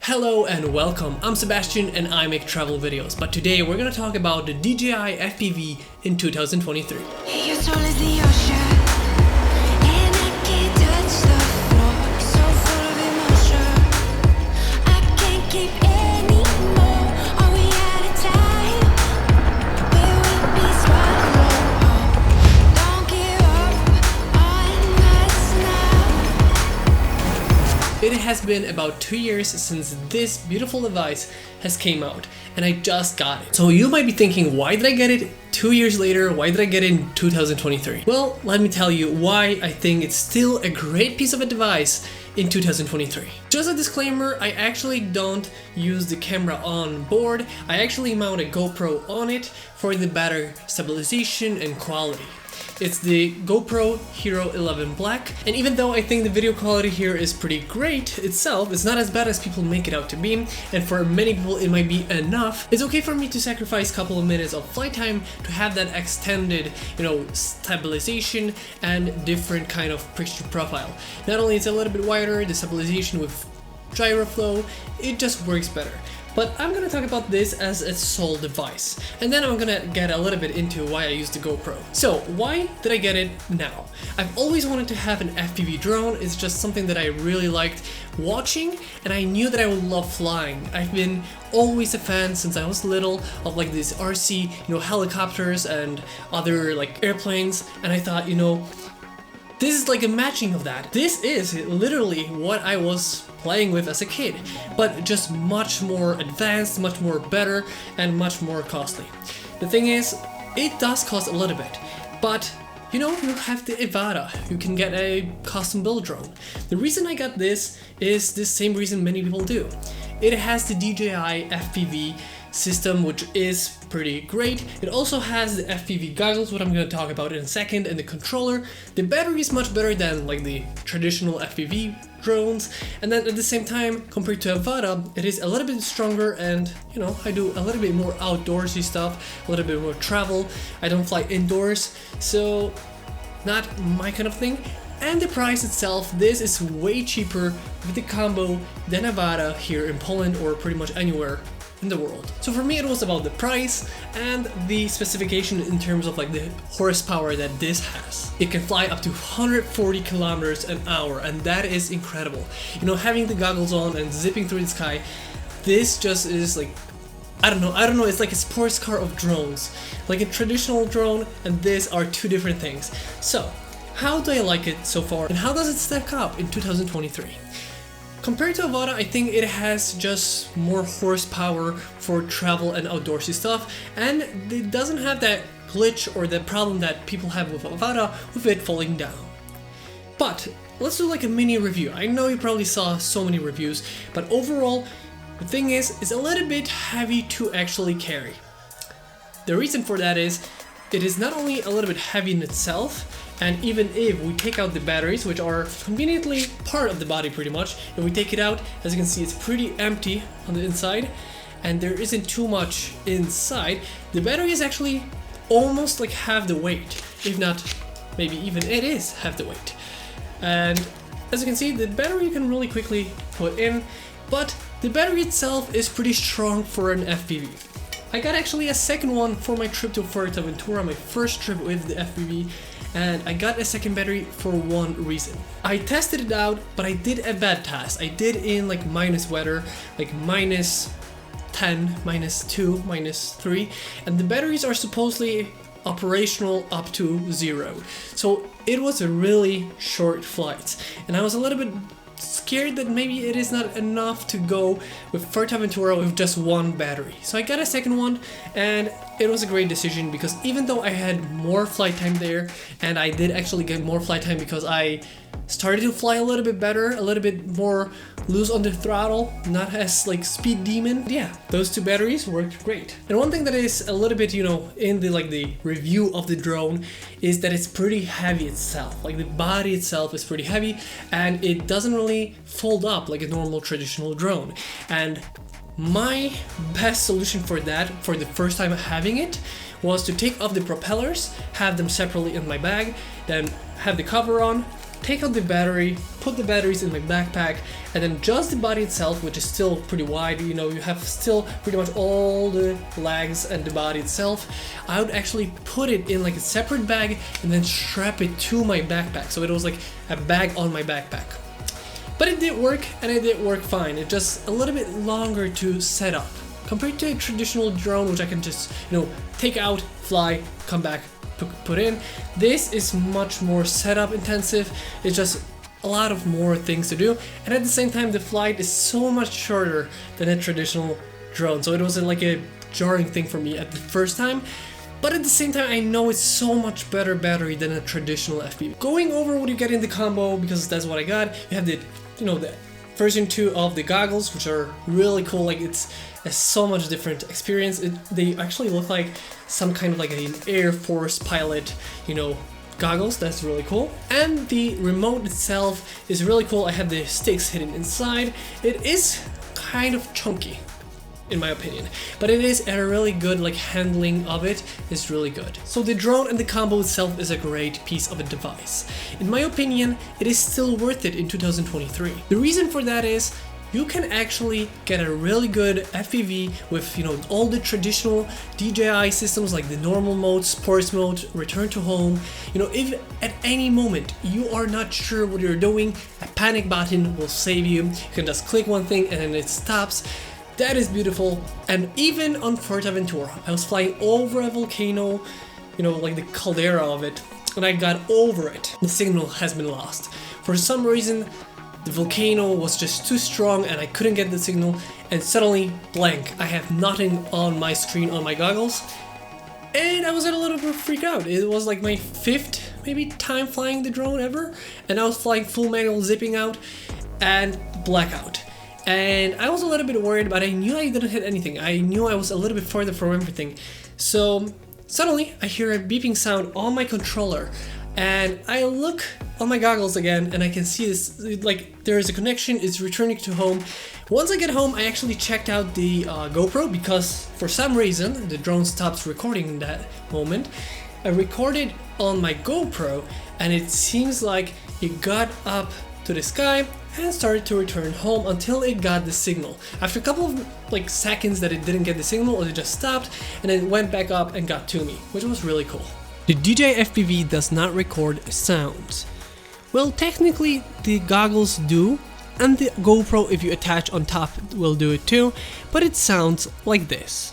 Hello and welcome, I'm Sebastian and I make travel videos, but today we're gonna talk about the DJI FPV in 2023. Your soul is the ocean, and I can't touch the floor, so full of emotion. I can't keep anymore. Are we out of time? Will we be swallowed? Don't give up on us now. It has been about 2 years since this beautiful device has came out, and I just got it. So you might be thinking, why did I get it 2 years later? Why did I get it in 2023? Well, let me tell you why I think it's still a great piece of a device in 2023. Just a disclaimer, I actually don't use the camera on board. I actually mount a GoPro on it for the better stabilization and quality. It's the GoPro Hero 11 Black, and even though I think the video quality here is pretty great itself, it's not as bad as people make it out to be, and for many people it might be enough. It's okay for me to sacrifice a couple of minutes of flight time to have that extended, stabilization and different kind of picture profile. Not only it's a little bit wider, the stabilization with gyro flow, it just works better. But I'm gonna talk about this as a sole device, and then I'm gonna get a little bit into why I use the GoPro. So why did I get it now? I've always wanted to have an FPV drone. It's just something that I really liked watching, and I knew that I would love flying. I've been always a fan since I was little of like these RC, helicopters and other like airplanes, and I thought, this is like a matching of that. This is literally what I was playing with as a kid, but just much more advanced, much more better, and much more costly. The thing is, it does cost a little bit, but you have the Evada. You can get a custom build drone. The reason I got this is the same reason many people do. It has the DJI FPV system, which is pretty great. It also has the FPV goggles, what I'm going to talk about in a second, and the controller. The battery is much better than like the traditional FPV drones, and then at the same time, compared to Evada, it is a little bit stronger, and I do a little bit more outdoorsy stuff, a little bit more travel. I don't fly indoors, so not my kind of thing. And the price itself, this is way cheaper with the combo than Evada here in Poland or pretty much anywhere in the world. So for me it was about the price and the specification in terms of like the horsepower that this has. It can fly up to 140 kilometers an hour, and that is incredible. Having the goggles on and zipping through the sky, this just is like, I don't know, it's like a sports car of drones. Like a traditional drone and this are two different things. So how do I like it so far, and how does it stack up in 2023? Compared to Evada, I think it has just more horsepower for travel and outdoorsy stuff, and it doesn't have that glitch or the problem that people have with Evada with it falling down. But let's do like a mini review. I know you probably saw so many reviews, but overall, the thing is, it's a little bit heavy to actually carry. The reason for that is, it is not only a little bit heavy in itself, and even if we take out the batteries, which are conveniently part of the body pretty much, if we take it out, as you can see, it's pretty empty on the inside, and there isn't too much inside. The battery is actually almost like half the weight, if not, maybe even it is half the weight. And as you can see, the battery you can really quickly put in, but the battery itself is pretty strong for an FPV. I got actually a second one for my trip to Fuerteventura, my first trip with the FPV, and I got a second battery for one reason. I tested it out, but I did a bad test. I did in like minus weather, like -10, -2, -3, and the batteries are supposedly operational up to 0. So it was a really short flight, and I was a little bit scared that maybe it is not enough to go with Fuerteventura with just one battery. So I got a second one, and it was a great decision because even though I had more flight time there, and I did actually get more flight time because I started to fly a little bit better, a little bit more loose on the throttle, not as like speed demon. Yeah, those two batteries worked great. And one thing that is a little bit, in the review of the drone is that it's pretty heavy itself. Like the body itself is pretty heavy, and it doesn't really fold up like a normal traditional drone. And my best solution for that, for the first time having it, was to take off the propellers, have them separately in my bag, then have the cover on, take out the battery, put the batteries in my backpack, and then just the body itself, which is still pretty wide, you know, you have still pretty much all the legs and the body itself. I would actually put it in like a separate bag and then strap it to my backpack, so it was like a bag on my backpack. But it did work, and it did work fine. It's just a little bit longer to set up compared to a traditional drone, which I can just, you know, take out, fly, come back, put in. This is much more setup intensive. It's just a lot of more things to do, and at the same time the flight is so much shorter than a traditional drone, so it was like a jarring thing for me at the first time. But at the same time, I know it's so much better battery than a traditional FPV. Going over what you get in the combo, because that's what I got. You have the, you know, the version 2 of the goggles, which are really cool. Like, it's a so much different experience. They actually look like some kind of like an Air Force pilot, you know, goggles. That's really cool. And the remote itself is really cool. I have the sticks hidden inside. It is kind of chunky, in my opinion, but it is a really good, like, handling of it is really good. So the drone and the combo itself is a great piece of a device. In my opinion, it is still worth it in 2023. The reason for that is you can actually get a really good FPV with, you know, all the traditional DJI systems like the normal mode, sports mode, return to home. You know, if at any moment you are not sure what you're doing, a panic button will save you. You can just click one thing and then it stops. That is beautiful. And even on Fuerteventura, I was flying over a volcano, you know, like the caldera of it, and I got over it. The signal has been lost. For some reason, the volcano was just too strong and I couldn't get the signal, and suddenly, blank. I have nothing on my screen on my goggles, and I was a little bit freaked out. It was like my 5th, maybe, time flying the drone ever, and I was flying full manual, zipping out, and blackout. And I was a little bit worried, but I knew I didn't hit anything. I knew I was a little bit further from everything. So suddenly I hear a beeping sound on my controller, and I look on my goggles again and I can see this, like, there is a connection, it's returning to home. Once I get home, I actually checked out the GoPro, because for some reason the drone stops recording in that moment. I recorded on my GoPro and it seems like it got up to the sky and started to return home until it got the signal. After a couple of like seconds that it didn't get the signal, it just stopped and then went back up and got to me, which was really cool. The DJI FPV does not record sounds. Well, technically the goggles do, and the GoPro, if you attach on top, will do it too, but it sounds like this.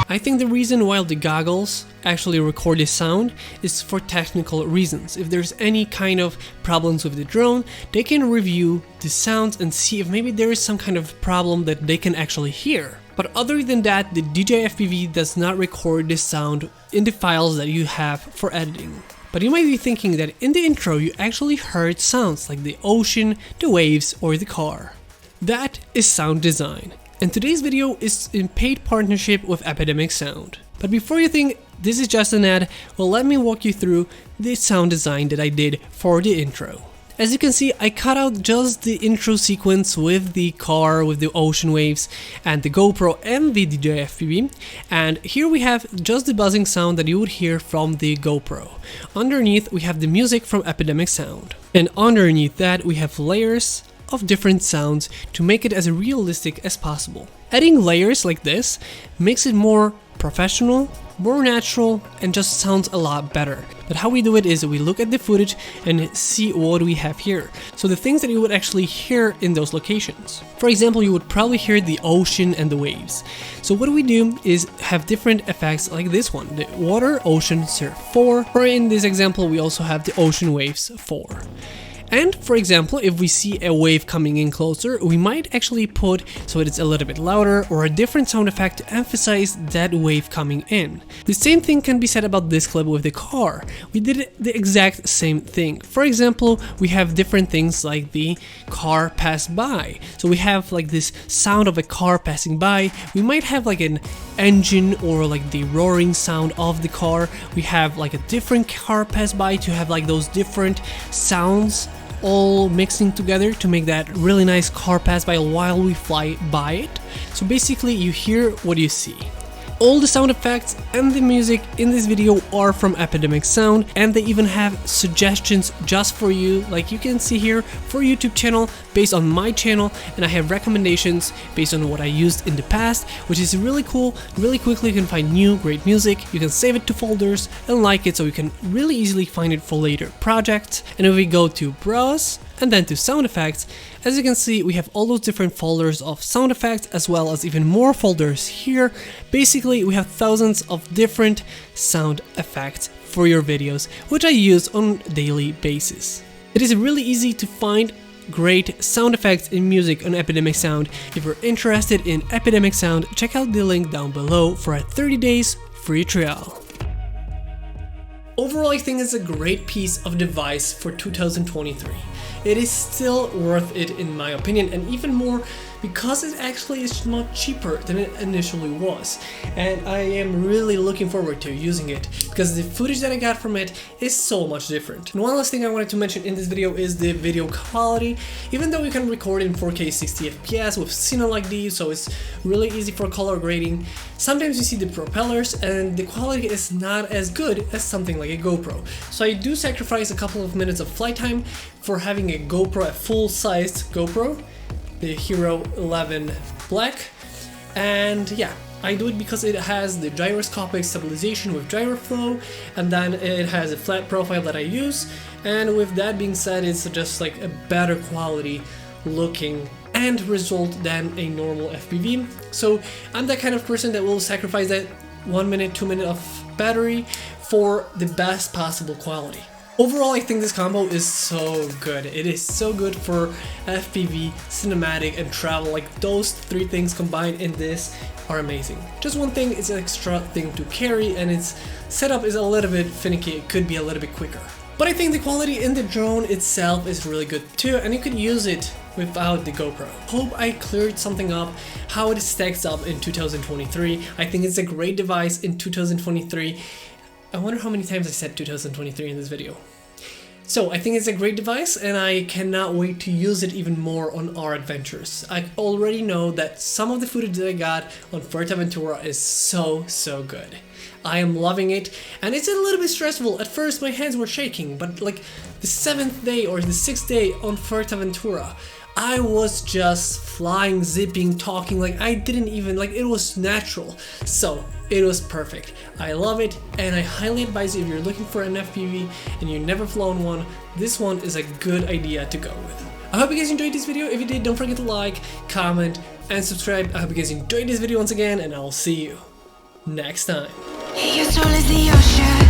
I think the reason why the goggles actually record the sound is for technical reasons. If there's any kind of problems with the drone, they can review the sounds and see if maybe there is some kind of problem that they can actually hear. But other than that, the DJI FPV does not record the sound in the files that you have for editing. But you might be thinking that in the intro you actually heard sounds like the ocean, the waves, or the car. That is sound design. And today's video is in paid partnership with Epidemic Sound. But before you think this is just an ad, well, let me walk you through the sound design that I did for the intro. As you can see, I cut out just the intro sequence with the car, with the ocean waves, and the GoPro and the DJI FPV. And here we have just the buzzing sound that you would hear from the GoPro. Underneath, we have the music from Epidemic Sound. And underneath that, we have layers of different sounds to make it as realistic as possible. Adding layers like this makes it more professional, more natural, and just sounds a lot better. But how we do it is we look at the footage and see what we have here. So the things that you would actually hear in those locations. For example, you would probably hear the ocean and the waves. So what we do is have different effects like this one, the water, ocean, surf 4, or in this example we also have the ocean waves 4. And for example, if we see a wave coming in closer, we might actually put so it's a little bit louder or a different sound effect to emphasize that wave coming in. The same thing can be said about this clip with the car. We did the exact same thing. For example, we have different things like the car pass by. So we have like this sound of a car passing by. We might have like an engine or like the roaring sound of the car. We have like a different car pass by to have like those different sounds all mixing together to make that really nice car pass by while we fly by it. So basically you hear what you see. All the sound effects and the music in this video are from Epidemic Sound, and they even have suggestions just for you, like you can see here, for YouTube channel based on my channel, and I have recommendations based on what I used in the past, which is really cool. Really quickly you can find new great music, you can save it to folders and like it so you can really easily find it for later projects. And if we go to browse and then to sound effects, as you can see we have all those different folders of sound effects as well as even more folders here. Basically we have thousands of different sound effects for your videos, which I use on a daily basis. It is really easy to find great sound effects and music on Epidemic Sound. If you're interested in Epidemic Sound, check out the link down below for a 30 days free trial. Overall, I think it's a great piece of device for 2023. It is still worth it in my opinion, and even more because it actually is much cheaper than it initially was. And I am really looking forward to using it because the footage that I got from it is so much different. And one last thing I wanted to mention in this video is the video quality. Even though you can record in 4K 60 FPS with Cine like these, so it's really easy for color grading, sometimes you see the propellers and the quality is not as good as something like a GoPro. So I do sacrifice a couple of minutes of flight time for having a GoPro, a full-sized GoPro, the Hero 11 Black. And yeah, I do it because it has the gyroscopic stabilization with gyro flow, and then it has a flat profile that I use, and with that being said, it's just like a better quality looking end result than a normal FPV. So I'm that kind of person that will sacrifice that 1 minute, 2 minutes of battery for the best possible quality. Overall, I think this combo is so good. It is so good for FPV, cinematic, and travel. Like those three things combined in this are amazing. Just one thing is an extra thing to carry, and its setup is a little bit finicky. It could be a little bit quicker. But I think the quality in the drone itself is really good too, and you could use it without the GoPro. Hope I cleared something up, how it stacks up in 2023. I think it's a great device in 2023. I wonder how many times I said 2023 in this video. So I think it's a great device, and I cannot wait to use it even more on our adventures. I already know that some of the footage that I got on Fuerteventura is so good. I am loving it, and it's a little bit stressful. At first my hands were shaking, but like the 7th day or the 6th day on Fuerteventura, I was just flying, zipping, talking, like I didn't even, like it was natural. So it was perfect. I love it, and I highly advise you if you're looking for an FPV and you've never flown one, this one is a good idea to go with. I hope you guys enjoyed this video. If you did, don't forget to like, comment, and subscribe. I hope you guys enjoyed this video once again, and I'll see you next time. Your soul is the ocean.